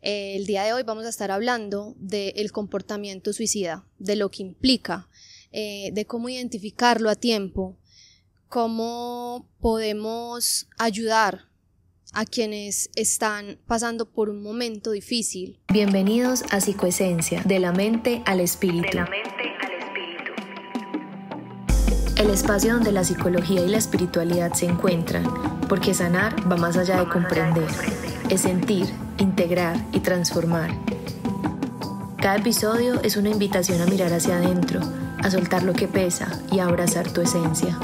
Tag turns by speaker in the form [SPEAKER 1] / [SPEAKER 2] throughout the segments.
[SPEAKER 1] El día de hoy vamos a estar hablando del comportamiento suicida, de lo que implica, de cómo identificarlo a tiempo, cómo podemos ayudar a quienes están pasando por un momento difícil.
[SPEAKER 2] Bienvenidos a Psicoesencia, de la mente al espíritu. El espacio donde la psicología y la espiritualidad se encuentran, porque sanar va más allá de comprender, es sentir, integrar y transformar. Cada episodio es una invitación a mirar hacia adentro, a soltar lo que pesa y a abrazar tu esencia.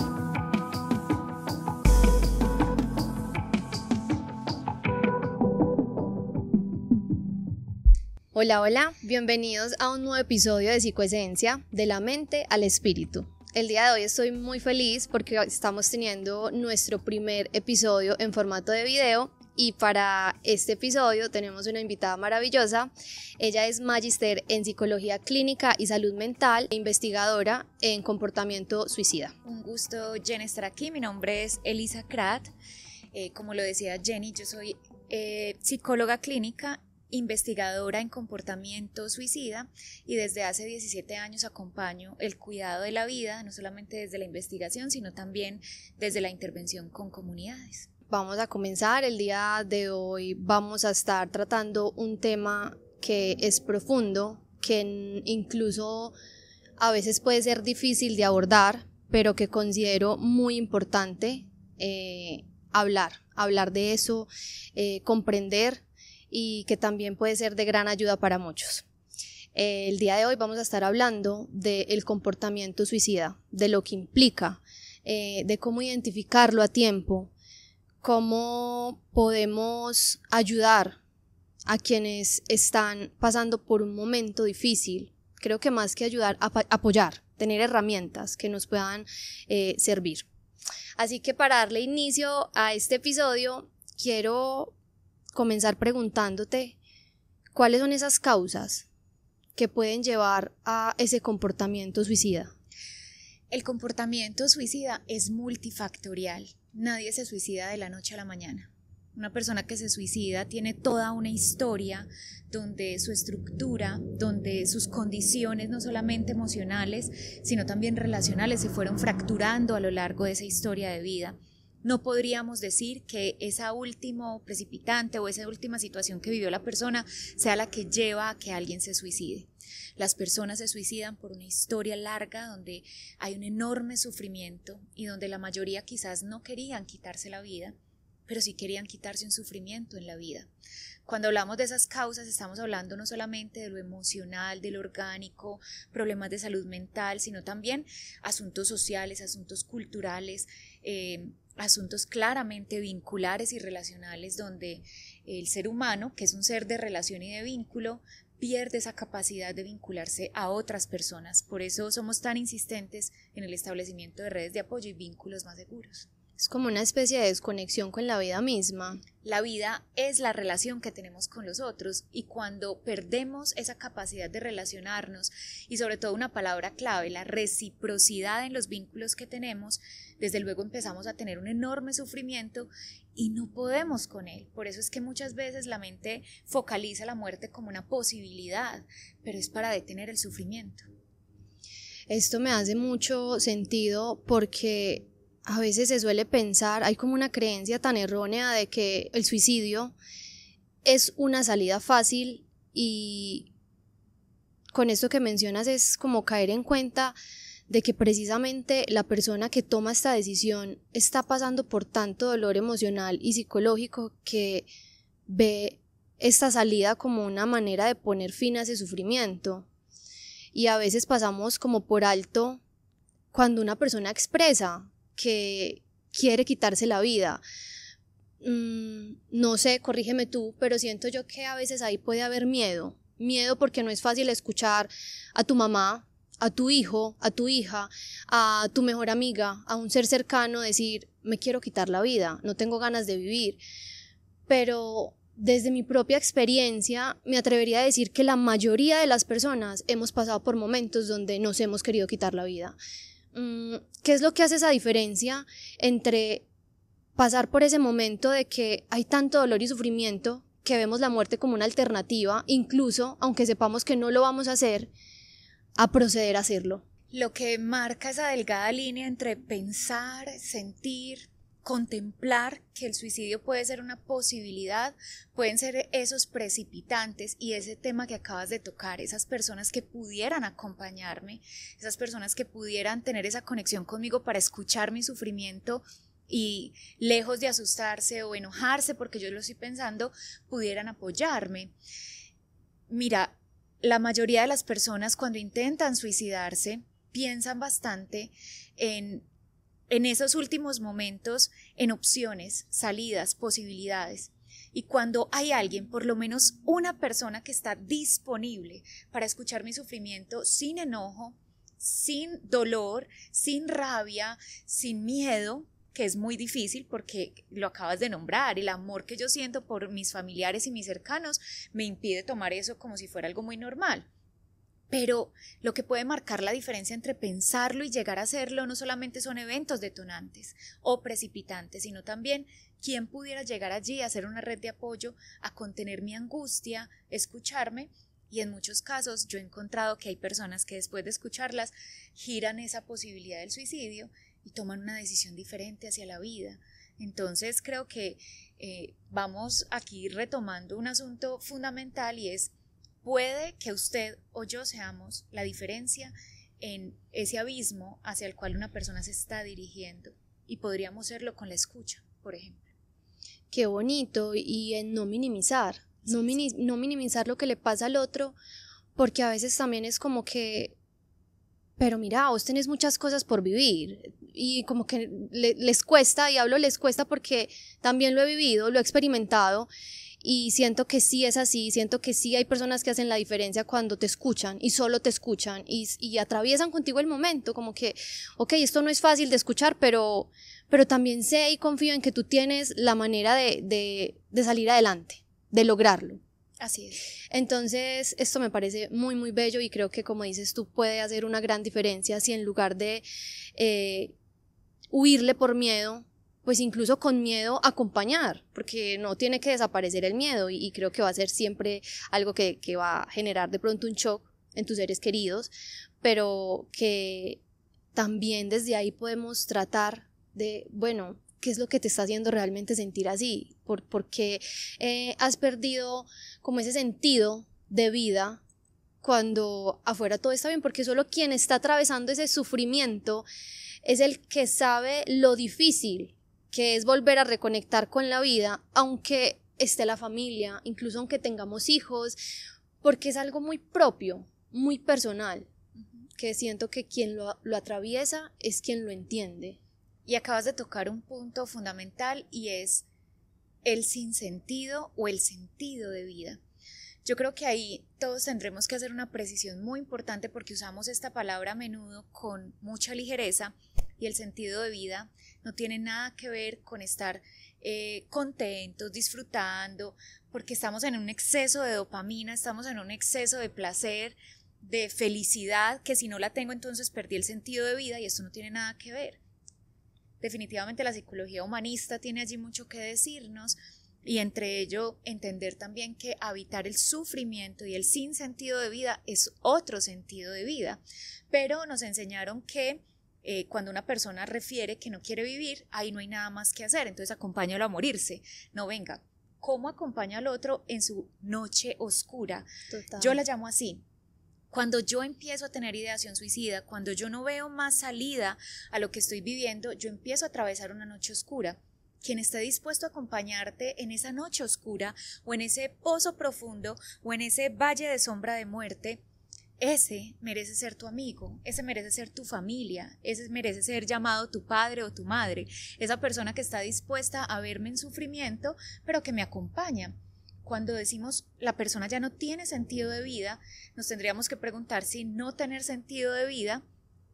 [SPEAKER 1] Hola, hola, bienvenidos a un nuevo episodio de Psicoesencia, de la mente al espíritu. El día de hoy estoy muy feliz porque estamos teniendo nuestro primer episodio en formato de video y para este episodio tenemos una invitada maravillosa. Ella es magíster en psicología clínica y salud mental e investigadora en comportamiento suicida.
[SPEAKER 3] Un gusto, Jen, estar aquí. Mi nombre es Elisa Krat. Como lo decía Jenny, yo soy psicóloga clínica, investigadora en comportamiento suicida y desde hace 17 años acompaño el cuidado de la vida, no solamente desde la investigación, sino también desde la intervención con comunidades.
[SPEAKER 1] Vamos a comenzar. El día de hoy vamos a estar tratando un tema que es profundo, que incluso a veces puede ser difícil de abordar, pero que considero muy importante hablar de eso, comprender, y que también puede ser de gran ayuda para muchos. El día de hoy vamos a estar hablando del comportamiento suicida, de lo que implica, de cómo identificarlo a tiempo, cómo podemos ayudar a quienes están pasando por un momento difícil. Creo que más que ayudar, apoyar, tener herramientas que nos puedan servir. Así que para darle inicio a este episodio, quiero comenzar preguntándote cuáles son esas causas que pueden llevar a ese comportamiento suicida.
[SPEAKER 3] El comportamiento suicida es multifactorial. Nadie se suicida de la noche a la mañana. Una persona que se suicida tiene toda una historia donde su estructura, donde sus condiciones no solamente emocionales, sino también relacionales se fueron fracturando a lo largo de esa historia de vida. No podríamos decir que esa última precipitante o esa última situación que vivió la persona sea la que lleva a que alguien se suicide. Las personas se suicidan por una historia larga donde hay un enorme sufrimiento y donde la mayoría quizás no querían quitarse la vida, pero sí querían quitarse un sufrimiento en la vida. Cuando hablamos de esas causas estamos hablando no solamente de lo emocional, de lo orgánico, problemas de salud mental, sino también asuntos sociales, asuntos culturales, asuntos claramente vinculares y relacionales donde el ser humano, que es un ser de relación y de vínculo, pierde esa capacidad de vincularse a otras personas. Por eso somos tan insistentes en el establecimiento de redes de apoyo y vínculos más seguros.
[SPEAKER 1] Es como una especie de desconexión con la vida misma.
[SPEAKER 3] La vida es la relación que tenemos con los otros y cuando perdemos esa capacidad de relacionarnos y sobre todo una palabra clave, la reciprocidad en los vínculos que tenemos, desde luego empezamos a tener un enorme sufrimiento y no podemos con él. Por eso es que muchas veces la mente focaliza la muerte como una posibilidad, pero es para detener el sufrimiento.
[SPEAKER 1] Esto me hace mucho sentido porque a veces se suele pensar, hay como una creencia tan errónea de que el suicidio es una salida fácil y con esto que mencionas es como caer en cuenta de que precisamente la persona que toma esta decisión está pasando por tanto dolor emocional y psicológico que ve esta salida como una manera de poner fin a ese sufrimiento. Y a veces pasamos como por alto cuando una persona expresa que quiere quitarse la vida. No sé, corrígeme tú, pero siento yo que a veces ahí puede haber miedo porque no es fácil escuchar a tu mamá, a tu hijo, a tu hija, a tu mejor amiga, a un ser cercano decir, me quiero quitar la vida, no tengo ganas de vivir. Pero desde mi propia experiencia me atrevería a decir que la mayoría de las personas hemos pasado por momentos donde nos hemos querido quitar la vida. ¿Qué es lo que hace esa diferencia entre pasar por ese momento de que hay tanto dolor y sufrimiento que vemos la muerte como una alternativa, incluso aunque sepamos que no lo vamos a hacer, a proceder a hacerlo.
[SPEAKER 3] Lo que marca esa delgada línea entre pensar, sentir, contemplar que el suicidio puede ser una posibilidad, pueden ser esos precipitantes y ese tema que acabas de tocar, esas personas que pudieran acompañarme, esas personas que pudieran tener esa conexión conmigo para escuchar mi sufrimiento y lejos de asustarse o enojarse porque yo lo estoy pensando, pudieran apoyarme. Mira, la mayoría de las personas cuando intentan suicidarse piensan bastante en esos últimos momentos, en opciones, salidas, posibilidades. Y cuando hay alguien, por lo menos una persona que está disponible para escuchar mi sufrimiento sin enojo, sin dolor, sin rabia, sin miedo, que es muy difícil porque lo acabas de nombrar, el amor que yo siento por mis familiares y mis cercanos me impide tomar eso como si fuera algo muy normal. Pero lo que puede marcar la diferencia entre pensarlo y llegar a hacerlo no solamente son eventos detonantes o precipitantes, sino también quién pudiera llegar allí a hacer una red de apoyo, a contener mi angustia, escucharme. Y en muchos casos yo he encontrado que hay personas que después de escucharlas giran esa posibilidad del suicidio y toman una decisión diferente hacia la vida. Entonces creo que vamos aquí retomando un asunto fundamental y es: puede que usted o yo seamos la diferencia en ese abismo hacia el cual una persona se está dirigiendo y podríamos serlo con la escucha, por ejemplo.
[SPEAKER 1] Qué bonito, y en no minimizar, no minimizar lo que le pasa al otro, porque a veces también es como que, pero mira, vos tenés muchas cosas por vivir y como que les cuesta, y hablo les cuesta porque también lo he vivido, lo he experimentado. Y siento que sí es así, siento que sí hay personas que hacen la diferencia cuando te escuchan y solo te escuchan y atraviesan contigo el momento, como que, ok, esto no es fácil de escuchar, pero también sé y confío en que tú tienes la manera de salir adelante, de lograrlo.
[SPEAKER 3] Así es.
[SPEAKER 1] Entonces esto me parece muy muy bello y creo que, como dices tú, puede hacer una gran diferencia si en lugar de huirle por miedo, pues incluso con miedo acompañar, porque no tiene que desaparecer el miedo y creo que va a ser siempre algo que va a generar de pronto un shock en tus seres queridos, pero que también desde ahí podemos tratar de, bueno, ¿qué es lo que te está haciendo realmente sentir así? ¿Por qué has perdido como ese sentido de vida cuando afuera todo está bien? Porque solo quien está atravesando ese sufrimiento es el que sabe lo difícil que es volver a reconectar con la vida, aunque esté la familia, incluso aunque tengamos hijos, porque es algo muy propio, muy personal, que siento que quien lo atraviesa es quien lo entiende.
[SPEAKER 3] Y acabas de tocar un punto fundamental y es el sinsentido o el sentido de vida. Yo creo que ahí todos tendremos que hacer una precisión muy importante porque usamos esta palabra a menudo con mucha ligereza y el sentido de vida no tiene nada que ver con estar contentos, disfrutando, porque estamos en un exceso de dopamina, estamos en un exceso de placer, de felicidad, que si no la tengo entonces perdí el sentido de vida y esto no tiene nada que ver. Definitivamente la psicología humanista tiene allí mucho que decirnos y entre ello entender también que habitar el sufrimiento y el sinsentido de vida es otro sentido de vida, pero nos enseñaron que cuando una persona refiere que no quiere vivir, ahí no hay nada más que hacer, entonces acompáñalo a morirse. No, venga, ¿cómo acompaña al otro en su noche oscura? Total. Yo la llamo así. Cuando yo empiezo a tener ideación suicida, cuando yo no veo más salida a lo que estoy viviendo, yo empiezo a atravesar una noche oscura. Quien esté dispuesto a acompañarte en esa noche oscura o en ese pozo profundo o en ese valle de sombra de muerte, ese merece ser tu amigo, ese merece ser tu familia, ese merece ser llamado tu padre o tu madre, esa persona que está dispuesta a verme en sufrimiento, pero que me acompaña. Cuando decimos la persona ya no tiene sentido de vida, nos tendríamos que preguntar si no tener sentido de vida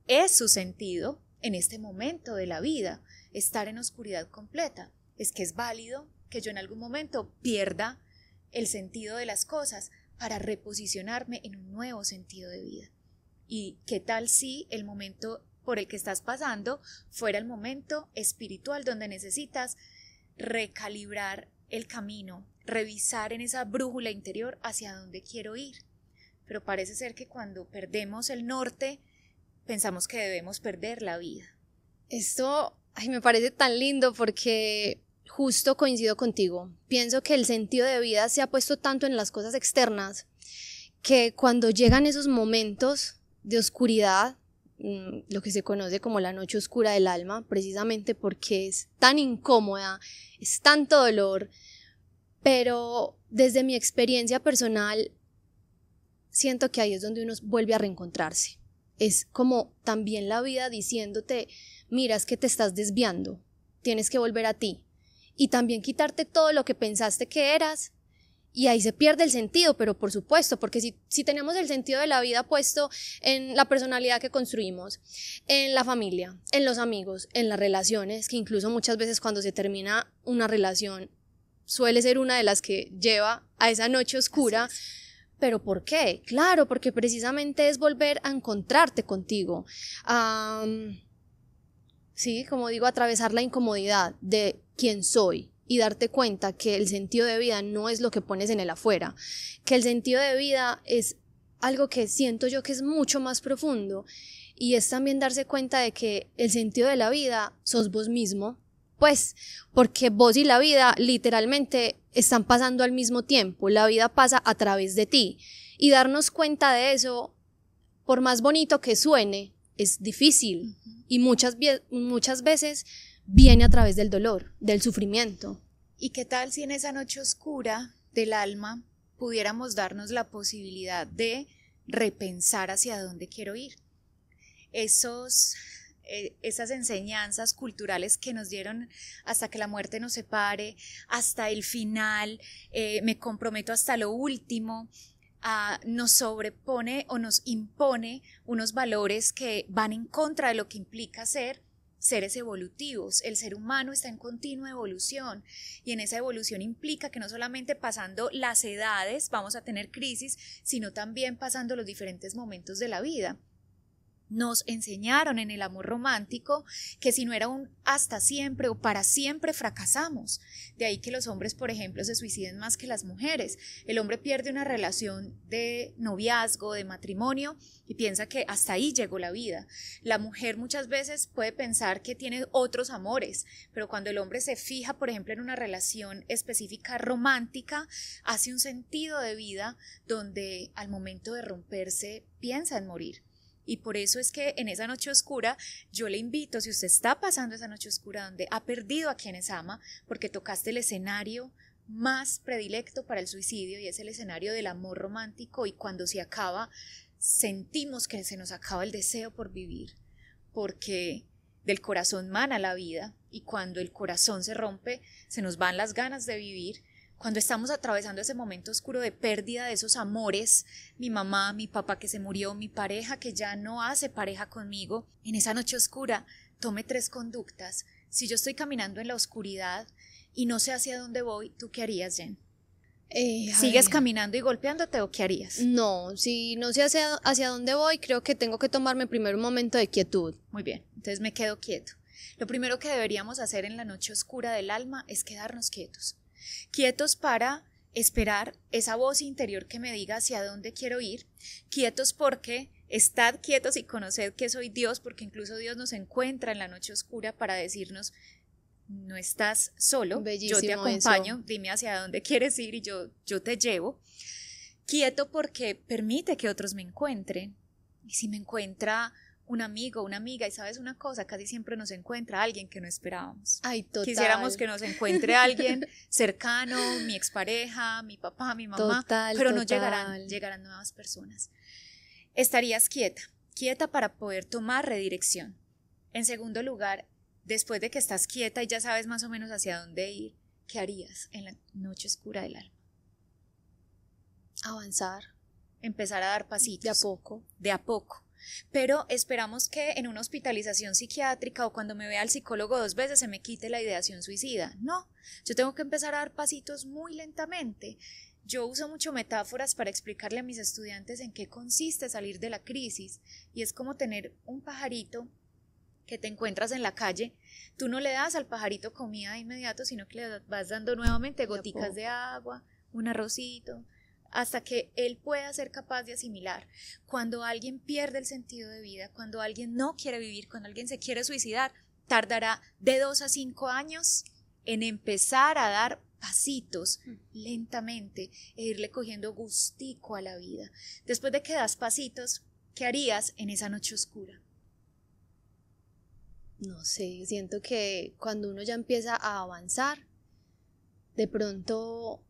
[SPEAKER 3] es su sentido en este momento de la vida, estar en oscuridad completa. Es que es válido que yo en algún momento pierda el sentido de las cosas para reposicionarme en un nuevo sentido de vida. ¿Y qué tal si el momento por el que estás pasando fuera el momento espiritual donde necesitas recalibrar el camino, revisar en esa brújula interior hacia dónde quiero ir. Pero parece ser que cuando perdemos el norte, pensamos que debemos perder la vida.
[SPEAKER 1] Esto me parece tan lindo porque justo coincido contigo. Pienso que el sentido de vida se ha puesto tanto en las cosas externas que cuando llegan esos momentos de oscuridad, lo que se conoce como la noche oscura del alma, precisamente porque es tan incómoda, es tanto dolor, pero desde mi experiencia personal siento que ahí es donde uno vuelve a reencontrarse. Es como también la vida diciéndote, mira, es que te estás desviando, tienes que volver a ti y también quitarte todo lo que pensaste que eras. Y ahí se pierde el sentido, pero por supuesto, porque si tenemos el sentido de la vida puesto en la personalidad que construimos, en la familia, en los amigos, en las relaciones, que incluso muchas veces cuando se termina una relación suele ser una de las que lleva a esa noche oscura. ¿Pero por qué? Claro, porque precisamente es volver a encontrarte contigo. Sí, como digo, atravesar la incomodidad de quién soy. Y darte cuenta que el sentido de vida no es lo que pones en el afuera, que el sentido de vida es algo que siento yo que es mucho más profundo y es también darse cuenta de que el sentido de la vida sos vos mismo, pues porque vos y la vida literalmente están pasando al mismo tiempo, la vida pasa a través de ti y darnos cuenta de eso, por más bonito que suene, es difícil y muchas veces viene a través del dolor, del sufrimiento.
[SPEAKER 3] ¿Y qué tal si en esa noche oscura del alma pudiéramos darnos la posibilidad de repensar hacia dónde quiero ir? Esas enseñanzas culturales que nos dieron hasta que la muerte nos separe, hasta el final, me comprometo hasta lo último, nos sobrepone o nos impone unos valores que van en contra de lo que implica ser seres evolutivos. El ser humano está en continua evolución y en esa evolución implica que no solamente pasando las edades vamos a tener crisis, sino también pasando los diferentes momentos de la vida. Nos enseñaron en el amor romántico que si no era un hasta siempre o para siempre fracasamos. De ahí que los hombres, por ejemplo, se suiciden más que las mujeres. El hombre pierde una relación de noviazgo, de matrimonio y piensa que hasta ahí llegó la vida. La mujer muchas veces puede pensar que tiene otros amores, pero cuando el hombre se fija, por ejemplo, en una relación específica romántica, hace un sentido de vida donde al momento de romperse piensa en morir. Y por eso es que en esa noche oscura yo le invito, si usted está pasando esa noche oscura donde ha perdido a quienes ama, porque tocaste el escenario más predilecto para el suicidio y es el escenario del amor romántico y cuando se acaba sentimos que se nos acaba el deseo por vivir, porque del corazón mana la vida y cuando el corazón se rompe se nos van las ganas de vivir. Cuando estamos atravesando ese momento oscuro de pérdida de esos amores, mi mamá, mi papá que se murió, mi pareja que ya no hace pareja conmigo, en esa noche oscura, tome 3 conductas. Si yo estoy caminando en la oscuridad y no sé hacia dónde voy, ¿tú qué harías, Jen? ¿Sigues caminando y golpeándote o qué harías?
[SPEAKER 1] No, si no sé hacia dónde voy, creo que tengo que tomarme primero un momento de quietud.
[SPEAKER 3] Muy bien, entonces me quedo quieto. Lo primero que deberíamos hacer en la noche oscura del alma es quedarnos quietos. Quietos para esperar esa voz interior que me diga hacia dónde quiero ir, quietos porque estad quietos y conoced que soy Dios, porque incluso Dios nos encuentra en la noche oscura para decirnos, no estás solo,
[SPEAKER 1] bellísimo,
[SPEAKER 3] yo te acompaño,
[SPEAKER 1] eso.
[SPEAKER 3] Dime hacia dónde quieres ir y yo te llevo. Quieto porque permite que otros me encuentren, y si me encuentra un amigo, una amiga, y sabes una cosa, casi siempre nos encuentra alguien que no esperábamos.
[SPEAKER 1] Ay, total.
[SPEAKER 3] Quisiéramos que nos encuentre alguien cercano, mi expareja, mi papá, mi mamá,
[SPEAKER 1] Total,
[SPEAKER 3] pero
[SPEAKER 1] total.
[SPEAKER 3] no llegarán nuevas personas. Estarías quieta para poder tomar redirección. En segundo lugar, después de que estás quieta y ya sabes más o menos hacia dónde ir, ¿qué harías en la noche oscura del alma?
[SPEAKER 1] Avanzar.
[SPEAKER 3] Empezar a dar pasitos.
[SPEAKER 1] De a poco.
[SPEAKER 3] Pero esperamos que en una hospitalización psiquiátrica o cuando me vea al psicólogo 2 veces se me quite la ideación suicida. No, yo tengo que empezar a dar pasitos muy lentamente. Yo uso mucho metáforas para explicarle a mis estudiantes en qué consiste salir de la crisis y es como tener un pajarito que te encuentras en la calle, tú no le das al pajarito comida de inmediato, sino que le vas dando nuevamente goticas de agua, un arrocito, hasta que él pueda ser capaz de asimilar. Cuando alguien pierde el sentido de vida, cuando alguien no quiere vivir, cuando alguien se quiere suicidar, tardará de 2 a 5 años en empezar a dar pasitos lentamente e irle cogiendo gustico a la vida. Después de que das pasitos, ¿qué harías en esa noche oscura?
[SPEAKER 1] No sé, siento que cuando uno ya empieza a avanzar, de pronto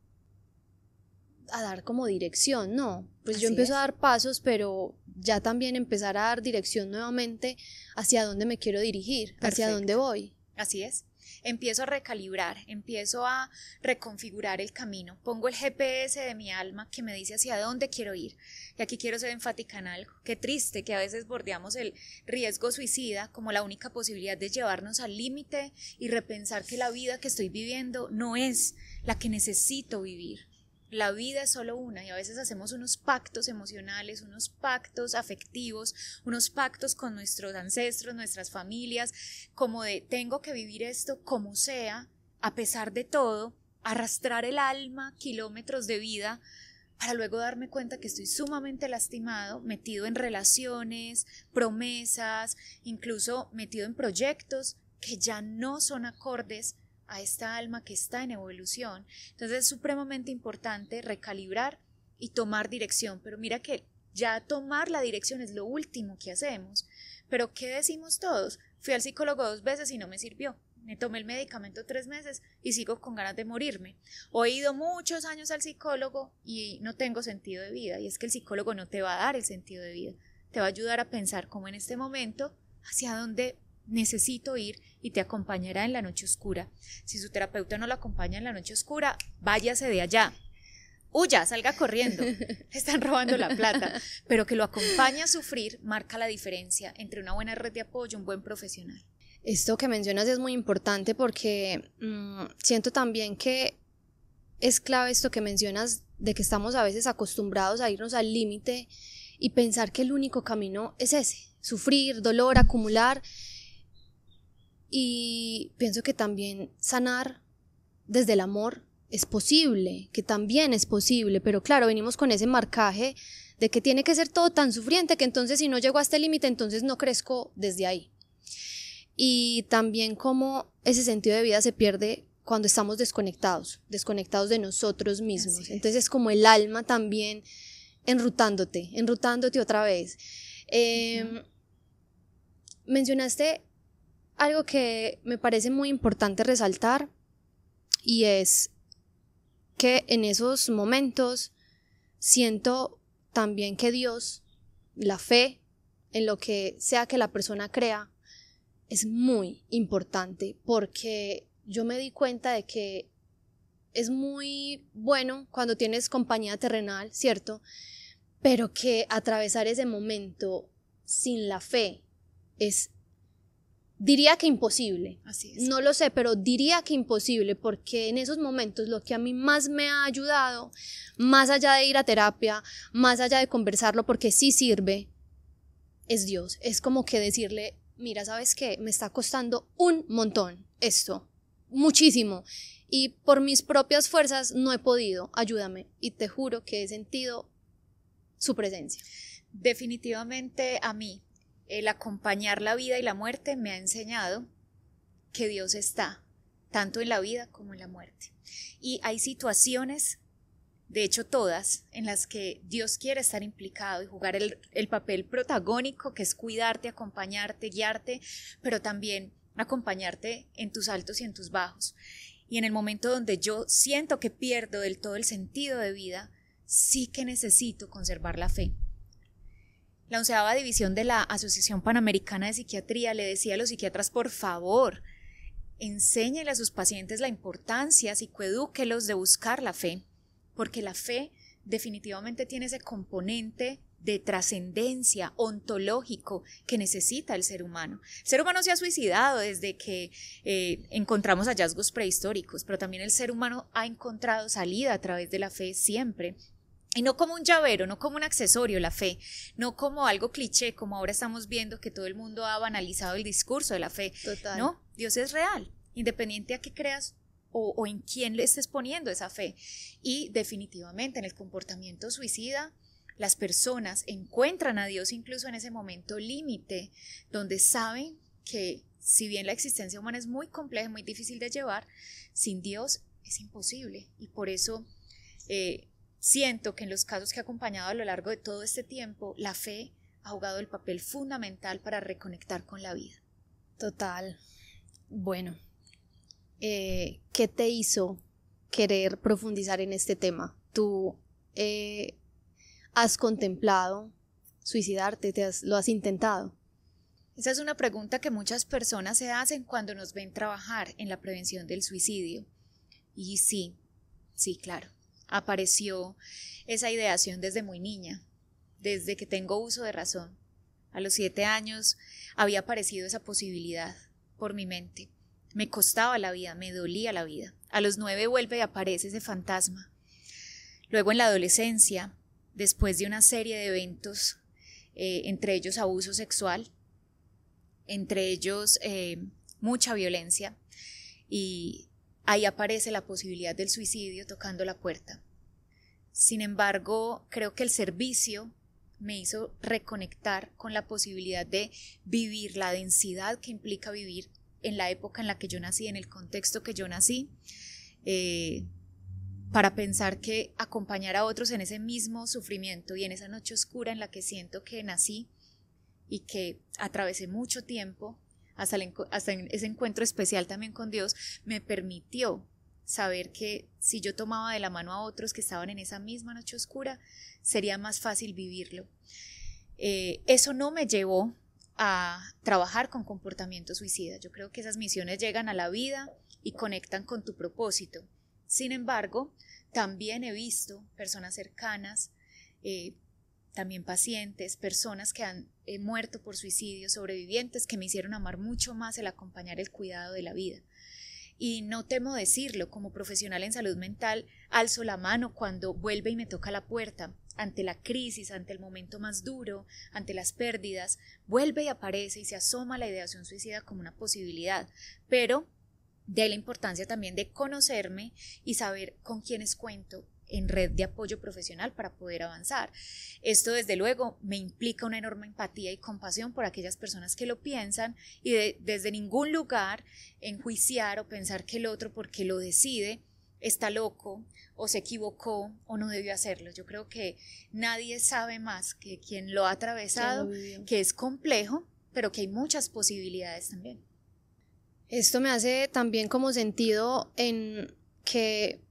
[SPEAKER 1] a dar como dirección, ¿no? Pues yo empiezo a dar pasos, pero ya también empezar a dar dirección nuevamente hacia dónde me quiero dirigir, Perfecto. Hacia dónde voy.
[SPEAKER 3] Así es. Empiezo a recalibrar, empiezo a reconfigurar el camino, pongo el GPS de mi alma que me dice hacia dónde quiero ir. Y aquí quiero ser enfática en algo. Qué triste que a veces bordeamos el riesgo suicida como la única posibilidad de llevarnos al límite y repensar que la vida que estoy viviendo no es la que necesito vivir. La vida es solo una y a veces hacemos unos pactos emocionales, unos pactos afectivos, unos pactos con nuestros ancestros, nuestras familias, como de tengo que vivir esto como sea, a pesar de todo, arrastrar el alma kilómetros de vida para luego darme cuenta que estoy sumamente lastimado, metido en relaciones, promesas, incluso metido en proyectos que ya no son acordes a esta alma que está en evolución. Entonces es supremamente importante recalibrar y tomar dirección, pero mira que ya tomar la dirección es lo último que hacemos. Pero ¿qué decimos todos? Fui al psicólogo 2 veces y no me sirvió, me tomé el medicamento 3 meses y sigo con ganas de morirme, o he ido muchos años al psicólogo y no tengo sentido de vida. Y es que el psicólogo no te va a dar el sentido de vida, te va a ayudar a pensar como en este momento hacia dónde necesito ir y te acompañará en la noche oscura. Si su terapeuta no lo acompaña en la noche oscura, váyase de allá, huya, salga corriendo, están robando la plata, pero que lo acompañe a sufrir marca la diferencia entre una buena red de apoyo y un buen profesional.
[SPEAKER 1] Esto que mencionas es muy importante porque siento también que es clave esto que mencionas de que estamos a veces acostumbrados a irnos al límite y pensar que el único camino es ese, sufrir, dolor, acumular. Y pienso que también sanar desde el amor es posible, que también es posible, pero claro, venimos con ese marcaje de que tiene que ser todo tan sufriente que entonces si no llego a este límite, entonces no crezco desde ahí. Y también como ese sentido de vida se pierde cuando estamos desconectados de nosotros mismos. Entonces es como el alma también enrutándote otra vez. Mencionaste algo que me parece muy importante resaltar y es que en esos momentos siento también que Dios, la fe en lo que sea que la persona crea, es muy importante porque yo me di cuenta de que es muy bueno cuando tienes compañía terrenal, ¿cierto? Pero que atravesar ese momento sin la fe es, diría que imposible.
[SPEAKER 3] Así es.
[SPEAKER 1] No lo sé, pero diría que imposible porque en esos momentos lo que a mí más me ha ayudado, más allá de ir a terapia, más allá de conversarlo porque sí sirve, es Dios. Es como que decirle, mira, ¿sabes qué? Me está costando un montón esto, muchísimo, y por mis propias fuerzas no he podido, ayúdame, y te juro que he sentido su presencia.
[SPEAKER 3] Definitivamente a mí, el acompañar la vida y la muerte me ha enseñado que Dios está, tanto en la vida como en la muerte. Y hay situaciones, de hecho todas, en las que Dios quiere estar implicado y jugar el papel protagónico que es cuidarte, acompañarte, guiarte, pero también acompañarte en tus altos y en tus bajos. Y en el momento donde yo siento que pierdo del todo el sentido de vida, sí que necesito conservar la fe. La 11ª división de la Asociación Panamericana de Psiquiatría le decía a los psiquiatras, por favor, enséñenle a sus pacientes la importancia, psicoedúquelos de buscar la fe, porque la fe definitivamente tiene ese componente de trascendencia ontológico que necesita el ser humano. El ser humano se ha suicidado desde que encontramos hallazgos prehistóricos, pero también el ser humano ha encontrado salida a través de la fe siempre. Y no como un llavero, no como un accesorio la fe, no como algo cliché, como ahora estamos viendo que todo el mundo ha banalizado el discurso de la fe.
[SPEAKER 1] Total.
[SPEAKER 3] No, Dios es real, independiente a qué creas o en quién le estés poniendo esa fe. Y definitivamente en el comportamiento suicida, las personas encuentran a Dios incluso en ese momento límite, donde saben que si bien la existencia humana es muy compleja, muy difícil de llevar, sin Dios es imposible. Y por eso siento que en los casos que he acompañado a lo largo de todo este tiempo, la fe ha jugado el papel fundamental para reconectar con la vida.
[SPEAKER 1] Total. Bueno, ¿qué te hizo querer profundizar en este tema? ¿Tú has contemplado suicidarte? ¿Lo has intentado?
[SPEAKER 3] Esa es una pregunta que muchas personas se hacen cuando nos ven trabajar en la prevención del suicidio. Y sí, claro, apareció esa ideación desde muy niña, desde que tengo uso de razón. A los 7 años había aparecido esa posibilidad por mi mente. Me costaba la vida, me dolía la vida. A los 9 vuelve y aparece ese fantasma. Luego en la adolescencia, después de una serie de eventos, entre ellos abuso sexual, entre ellos mucha violencia, y ahí aparece la posibilidad del suicidio tocando la puerta. Sin embargo, creo que el servicio me hizo reconectar con la posibilidad de vivir la densidad que implica vivir en la época en la que yo nací, en el contexto que yo nací, para pensar que acompañar a otros en ese mismo sufrimiento y en esa noche oscura en la que siento que nací y que atravesé mucho tiempo hasta ese encuentro especial también con Dios, me permitió saber que si yo tomaba de la mano a otros que estaban en esa misma noche oscura, sería más fácil vivirlo. Eso no me llevó a trabajar con comportamiento suicida. Yo creo que esas misiones llegan a la vida y conectan con tu propósito. Sin embargo, también he visto personas cercanas, también pacientes, personas que han muerto por suicidio, sobrevivientes, que me hicieron amar mucho más el acompañar el cuidado de la vida. Y no temo decirlo, como profesional en salud mental, alzo la mano cuando vuelve y me toca la puerta, ante la crisis, ante el momento más duro, ante las pérdidas, vuelve y aparece y se asoma la ideación suicida como una posibilidad, pero de ahí la importancia también de conocerme y saber con quiénes cuento en red de apoyo profesional para poder avanzar. Esto desde luego me implica una enorme empatía y compasión por aquellas personas que lo piensan y desde ningún lugar enjuiciar o pensar que el otro porque lo decide está loco o se equivocó o no debió hacerlo. Yo creo que nadie sabe más que quien lo ha atravesado, que es complejo, pero que hay muchas posibilidades también.
[SPEAKER 1] Esto me hace también como sentido en que,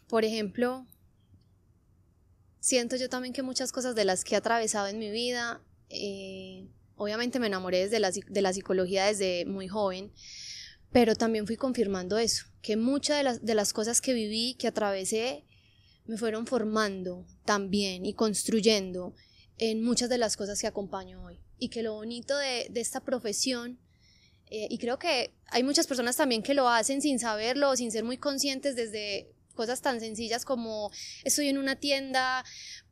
[SPEAKER 1] por ejemplo, siento yo también que muchas cosas de las que he atravesado en mi vida, obviamente me enamoré de la psicología desde muy joven, pero también fui confirmando eso, que muchas de las cosas que viví, que atravesé, me fueron formando también y construyendo en muchas de las cosas que acompaño hoy. Y que lo bonito de esta profesión, y creo que hay muchas personas también que lo hacen sin saberlo, sin ser muy conscientes, desde cosas tan sencillas como estoy en una tienda,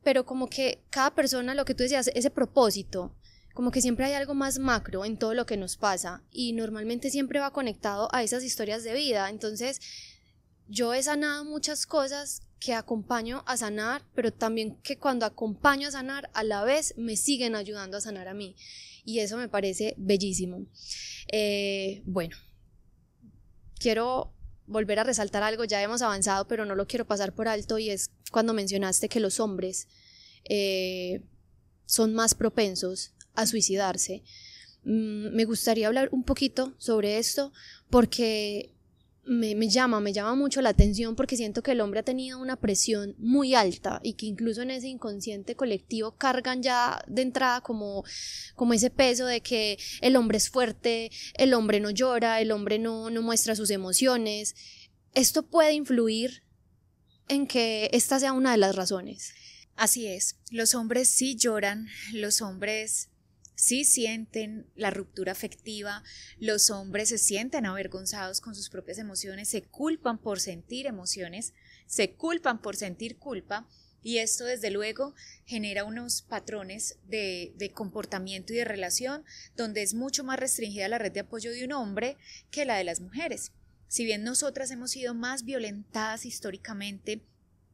[SPEAKER 1] pero como que cada persona, lo que tú decías, ese propósito, como que siempre hay algo más macro en todo lo que nos pasa y normalmente siempre va conectado a esas historias de vida. Entonces yo he sanado muchas cosas que acompaño a sanar, pero también que cuando acompaño a sanar a la vez me siguen ayudando a sanar a mí, y eso me parece bellísimo. Bueno, quiero volver a resaltar algo, ya hemos avanzado pero no lo quiero pasar por alto, y es cuando mencionaste que los hombres son más propensos a suicidarse. Me gustaría hablar un poquito sobre esto porque me llama mucho la atención, porque siento que el hombre ha tenido una presión muy alta y que incluso en ese inconsciente colectivo cargan ya de entrada como ese peso de que el hombre es fuerte, el hombre no llora, el hombre no muestra sus emociones. Esto puede influir en que esta sea una de las razones.
[SPEAKER 3] Así es, los hombres sí lloran, los hombres sí sienten la ruptura afectiva, los hombres se sienten avergonzados con sus propias emociones, se culpan por sentir emociones, se culpan por sentir culpa, Y esto desde luego genera unos patrones de comportamiento y de relación donde es mucho más restringida la red de apoyo de un hombre que la de las mujeres. Si bien nosotras hemos sido más violentadas históricamente,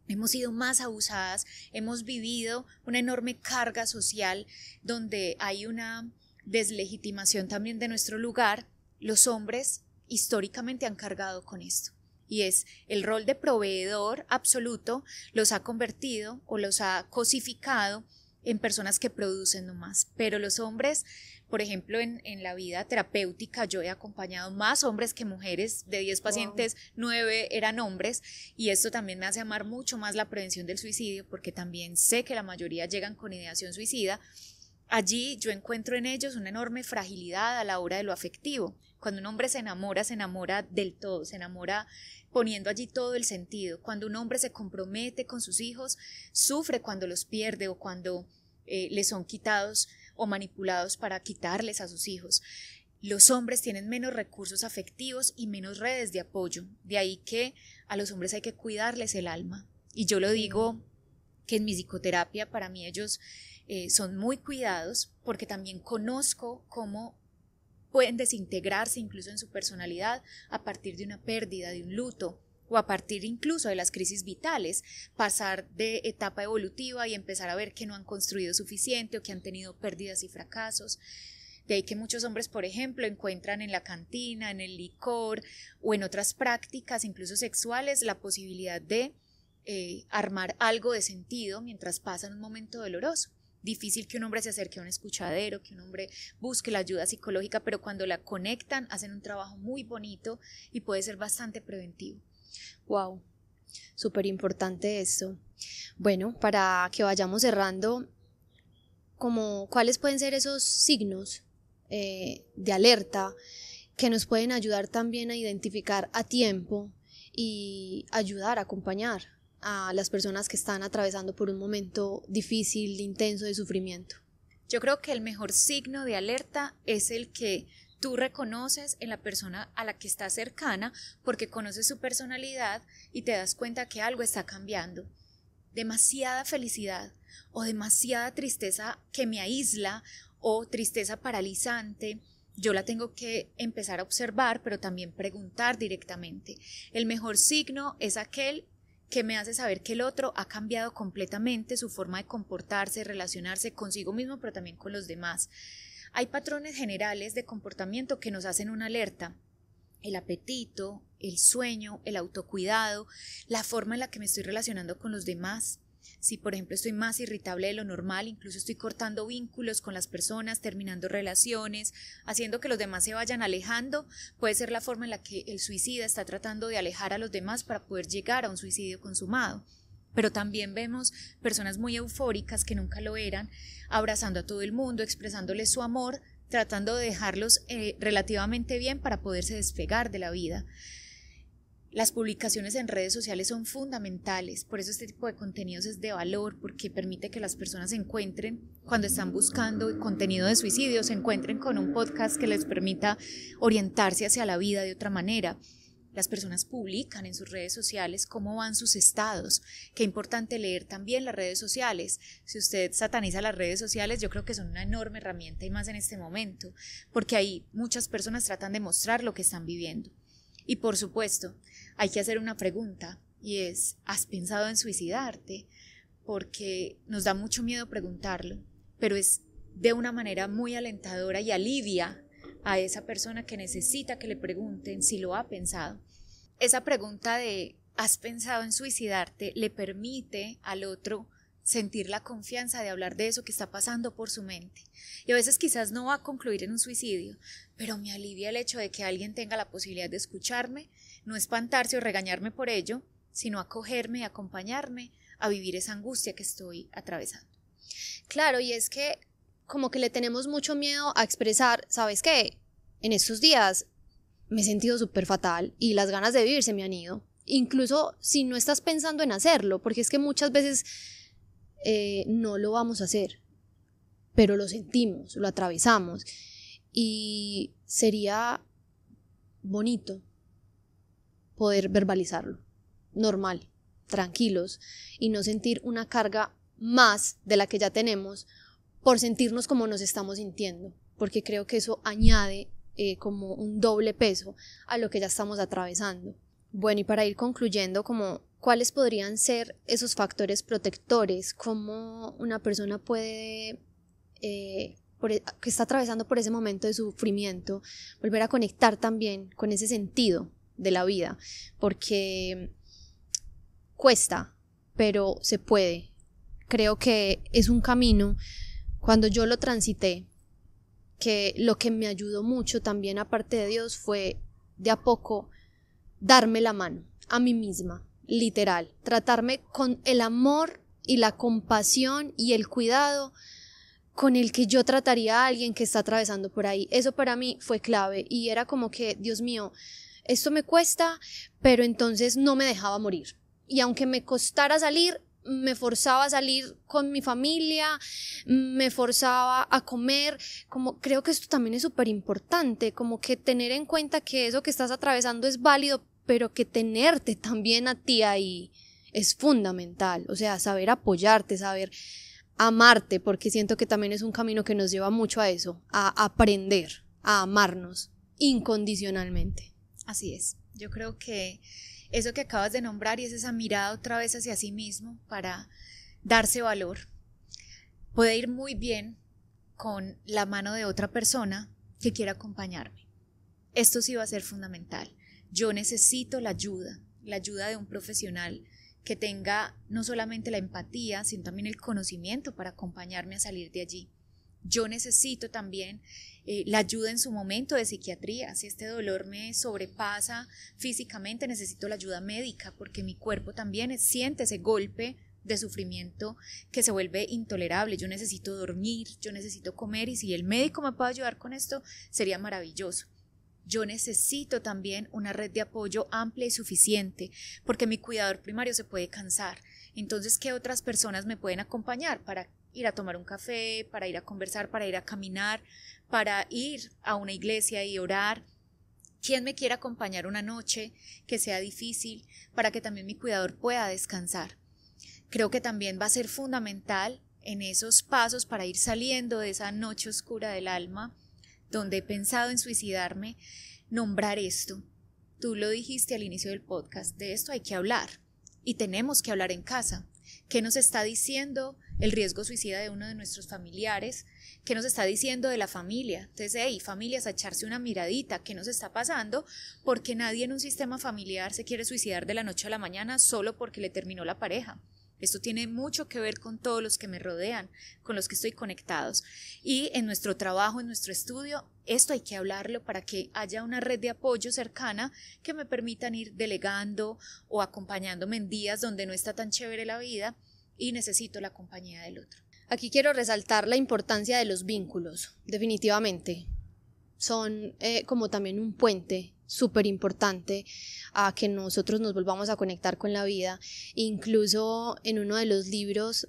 [SPEAKER 3] hemos sido más abusadas, hemos vivido una enorme carga social donde hay una deslegitimación también de nuestro lugar, los hombres históricamente han cargado con esto. Y es el rol de proveedor absoluto los ha convertido o los ha cosificado en personas que producen nomás. Pero los hombres, por ejemplo, en la vida terapéutica yo he acompañado más hombres que mujeres. De 10 pacientes, 9 eran hombres, y esto también me hace amar mucho más la prevención del suicidio, porque también sé que la mayoría llegan con ideación suicida. Allí yo encuentro en ellos una enorme fragilidad a la hora de lo afectivo. Cuando un hombre se enamora del todo, se enamora poniendo allí todo el sentido. Cuando un hombre se compromete con sus hijos, sufre cuando los pierde o cuando les son quitados o manipulados para quitarles a sus hijos. Los hombres tienen menos recursos afectivos y menos redes de apoyo. De ahí que a los hombres hay que cuidarles el alma. Y yo lo digo que en mi psicoterapia para mí ellos son muy cuidados, porque también conozco cómo pueden desintegrarse incluso en su personalidad a partir de una pérdida, de un luto, o a partir incluso de las crisis vitales, pasar de etapa evolutiva y empezar a ver que no han construido suficiente o que han tenido pérdidas y fracasos. De ahí que muchos hombres, por ejemplo, encuentran en la cantina, en el licor o en otras prácticas, incluso sexuales, la posibilidad de armar algo de sentido mientras pasan un momento doloroso. Difícil que un hombre se acerque a un escuchadero, que un hombre busque la ayuda psicológica, pero cuando la conectan hacen un trabajo muy bonito y puede ser bastante preventivo.
[SPEAKER 1] Wow, súper importante esto. Bueno, para que vayamos cerrando, ¿cuáles pueden ser esos signos de alerta que nos pueden ayudar también a identificar a tiempo y ayudar a acompañar a las personas que están atravesando por un momento difícil, intenso de sufrimiento?
[SPEAKER 3] Yo creo que el mejor signo de alerta es el que tú reconoces en la persona a la que estás cercana, porque conoces su personalidad y te das cuenta que algo está cambiando. Demasiada felicidad o demasiada tristeza que me aísla o tristeza paralizante, yo la tengo que empezar a observar, pero también preguntar directamente. El mejor signo es aquel que me hace saber que el otro ha cambiado completamente su forma de comportarse, relacionarse consigo mismo, pero también con los demás. Hay patrones generales de comportamiento que nos hacen una alerta: el apetito, el sueño, el autocuidado, la forma en la que me estoy relacionando con los demás. Si, por ejemplo, estoy más irritable de lo normal, incluso estoy cortando vínculos con las personas, terminando relaciones, haciendo que los demás se vayan alejando, puede ser la forma en la que el suicida está tratando de alejar a los demás para poder llegar a un suicidio consumado. Pero también vemos personas muy eufóricas que nunca lo eran, abrazando a todo el mundo, expresándoles su amor, tratando de dejarlos relativamente bien para poderse despegar de la vida. Las publicaciones en redes sociales son fundamentales, por eso este tipo de contenidos es de valor, porque permite que las personas se encuentren, cuando están buscando contenido de suicidio, se encuentren con un podcast que les permita orientarse hacia la vida de otra manera. Las personas publican en sus redes sociales cómo van sus estados. Qué importante leer también las redes sociales. Si usted sataniza las redes sociales, yo creo que son una enorme herramienta, y más en este momento, porque ahí muchas personas tratan de mostrar lo que están viviendo. Y por supuesto, hay que hacer una pregunta, y es: ¿has pensado en suicidarte? Porque nos da mucho miedo preguntarlo, pero es de una manera muy alentadora y alivia a esa persona que necesita que le pregunten si lo ha pensado. Esa pregunta de ¿has pensado en suicidarte? Le permite al otro sentir la confianza de hablar de eso que está pasando por su mente. Y a veces quizás no va a concluir en un suicidio, pero me alivia el hecho de que alguien tenga la posibilidad de escucharme, no espantarse o regañarme por ello, sino acogerme y acompañarme a vivir esa angustia que estoy atravesando.
[SPEAKER 1] Claro, y es que como que le tenemos mucho miedo a expresar: ¿sabes qué? En estos días me he sentido súper fatal y las ganas de vivir se me han ido. Incluso si no estás pensando en hacerlo, porque es que muchas veces no lo vamos a hacer, pero lo sentimos, lo atravesamos, y sería bonito poder verbalizarlo, normal, tranquilos y no sentir una carga más de la que ya tenemos por sentirnos como nos estamos sintiendo, porque creo que eso añade como un doble peso a lo que ya estamos atravesando. Bueno, y para ir concluyendo, como ¿cuáles podrían ser esos factores protectores? ¿Cómo una persona puede, que está atravesando por ese momento de sufrimiento, volver a conectar también con ese sentido de la vida? Porque cuesta, pero se puede. Creo que es un camino. Cuando yo lo transité, que lo que me ayudó mucho también, aparte de Dios, fue de a poco darme la mano a mí misma, literal, tratarme con el amor y la compasión y el cuidado con el que yo trataría a alguien que está atravesando por ahí. Eso para mí fue clave y era como que, Dios mío, esto me cuesta, pero entonces no me dejaba morir. Y aunque me costara salir, me forzaba a salir con mi familia, me forzaba a comer, como creo que esto también es súper importante, como que tener en cuenta que eso que estás atravesando es válido, pero que tenerte también a ti ahí es fundamental, o sea, saber apoyarte, saber amarte, porque siento que también es un camino que nos lleva mucho a eso, a aprender, a amarnos incondicionalmente.
[SPEAKER 3] Así es, yo creo que eso que acabas de nombrar y es esa mirada otra vez hacia sí mismo para darse valor, puede ir muy bien con la mano de otra persona que quiera acompañarme. Esto sí va a ser fundamental. Yo necesito la ayuda de un profesional que tenga no solamente la empatía, sino también el conocimiento para acompañarme a salir de allí. Yo necesito también la ayuda en su momento de psiquiatría. Si este dolor me sobrepasa físicamente, necesito la ayuda médica porque mi cuerpo también siente ese golpe de sufrimiento que se vuelve intolerable. Yo necesito dormir, yo necesito comer y si el médico me puede ayudar con esto, sería maravilloso. Yo necesito también una red de apoyo amplia y suficiente porque mi cuidador primario se puede cansar. Entonces, ¿qué otras personas me pueden acompañar para ir a tomar un café, para ir a conversar, para ir a caminar, para ir a una iglesia y orar? ¿Quién me quiere acompañar una noche que sea difícil para que también mi cuidador pueda descansar? Creo que también va a ser fundamental en esos pasos para ir saliendo de esa noche oscura del alma, donde he pensado en suicidarme, nombrar esto. Tú lo dijiste al inicio del podcast, de esto hay que hablar y tenemos que hablar en casa. ¿Qué nos está diciendo el riesgo suicida de uno de nuestros familiares? ¿Qué nos está diciendo de la familia? Entonces, familias, a echarse una miradita, ¿qué nos está pasando? Porque nadie en un sistema familiar se quiere suicidar de la noche a la mañana solo porque le terminó la pareja. Esto tiene mucho que ver con todos los que me rodean, con los que estoy conectados. Y en nuestro trabajo, en nuestro estudio, esto hay que hablarlo para que haya una red de apoyo cercana que me permitan ir delegando o acompañándome en días donde no está tan chévere la vida y necesito la compañía del otro.
[SPEAKER 1] Aquí quiero resaltar la importancia de los vínculos, definitivamente. Son como también un puente súper importante a que nosotros nos volvamos a conectar con la vida. Incluso en uno de los libros,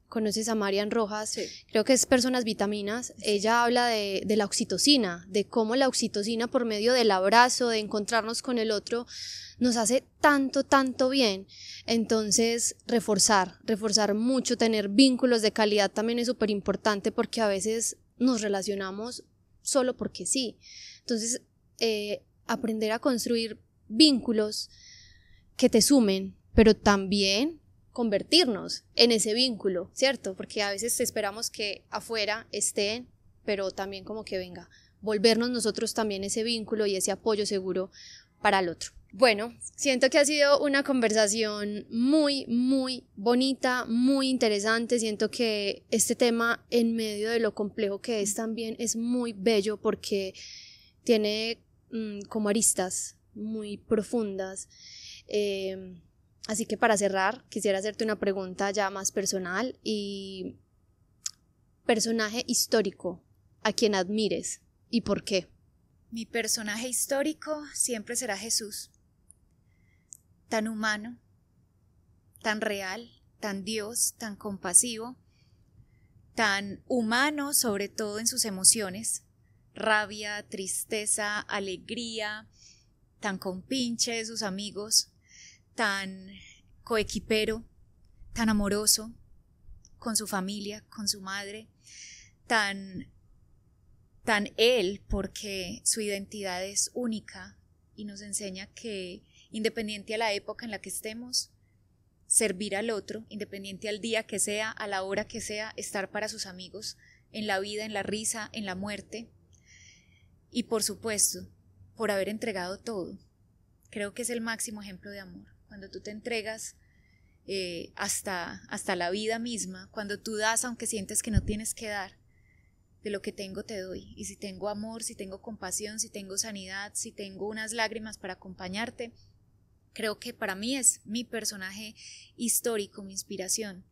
[SPEAKER 1] ¿conoces a Marian Rojas?
[SPEAKER 3] Sí.
[SPEAKER 1] Creo que es Personas Vitaminas. Sí. Ella habla de la oxitocina, de cómo la oxitocina por medio del abrazo, de encontrarnos con el otro, nos hace tanto bien. Entonces reforzar mucho, tener vínculos de calidad también es súper importante porque a veces nos relacionamos solo porque sí. Entonces aprender a construir vínculos que te sumen, pero también convertirnos en ese vínculo, ¿cierto? Porque a veces esperamos que afuera estén, pero también como que venga, volvernos nosotros también ese vínculo y ese apoyo seguro para el otro. Bueno, siento que ha sido una conversación muy bonita, muy interesante. Siento que este tema, en medio de lo complejo que es, también es muy bello porque tiene como aristas muy profundas. Así que para cerrar, quisiera hacerte una pregunta ya más personal y personaje histórico a quien admires y por qué.
[SPEAKER 3] Mi personaje histórico siempre será Jesús. Tan humano, tan real, tan Dios, tan compasivo, tan humano sobre todo en sus emociones, rabia, tristeza, alegría, tan compinche de sus amigos, tan coequipero, tan amoroso con su familia, con su madre, tan él, porque su identidad es única y nos enseña que independiente a la época en la que estemos, servir al otro, independiente al día que sea, a la hora que sea, estar para sus amigos, en la vida, en la risa, en la muerte, y por supuesto, por haber entregado todo. Creo que es el máximo ejemplo de amor, cuando tú te entregas hasta la vida misma, cuando tú das aunque sientes que no tienes que dar. De lo que tengo te doy, y si tengo amor, si tengo compasión, si tengo sanidad, si tengo unas lágrimas para acompañarte, creo que para mí es mi personaje histórico, mi inspiración,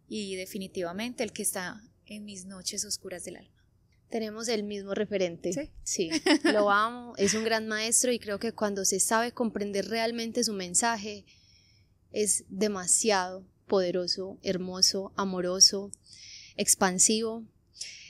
[SPEAKER 3] y definitivamente el que está en mis noches oscuras del alma.
[SPEAKER 1] Tenemos el mismo referente.
[SPEAKER 3] Sí.
[SPEAKER 1] Sí, lo amo, es un gran maestro y creo que cuando se sabe comprender realmente su mensaje es demasiado poderoso, hermoso, amoroso, expansivo.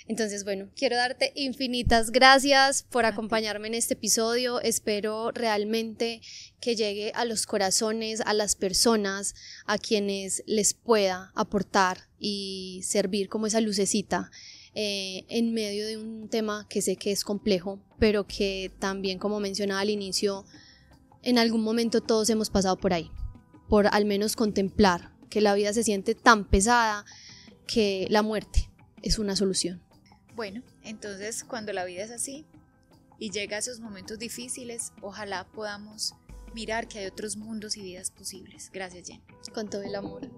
[SPEAKER 1] Entonces, bueno, quiero darte infinitas gracias por acompañarme en este episodio. Espero realmente que llegue a los corazones, a las personas a quienes les pueda aportar y servir como esa lucecita en medio de un tema que sé que es complejo, pero que también, como mencionaba al inicio, en algún momento todos hemos pasado por ahí, por al menos contemplar que la vida se siente tan pesada que la muerte es una solución.
[SPEAKER 3] Bueno, entonces cuando la vida es así y llega a esos momentos difíciles, ojalá podamos mirar que hay otros mundos y vidas posibles. Gracias, Jen.
[SPEAKER 1] Con todo el amor.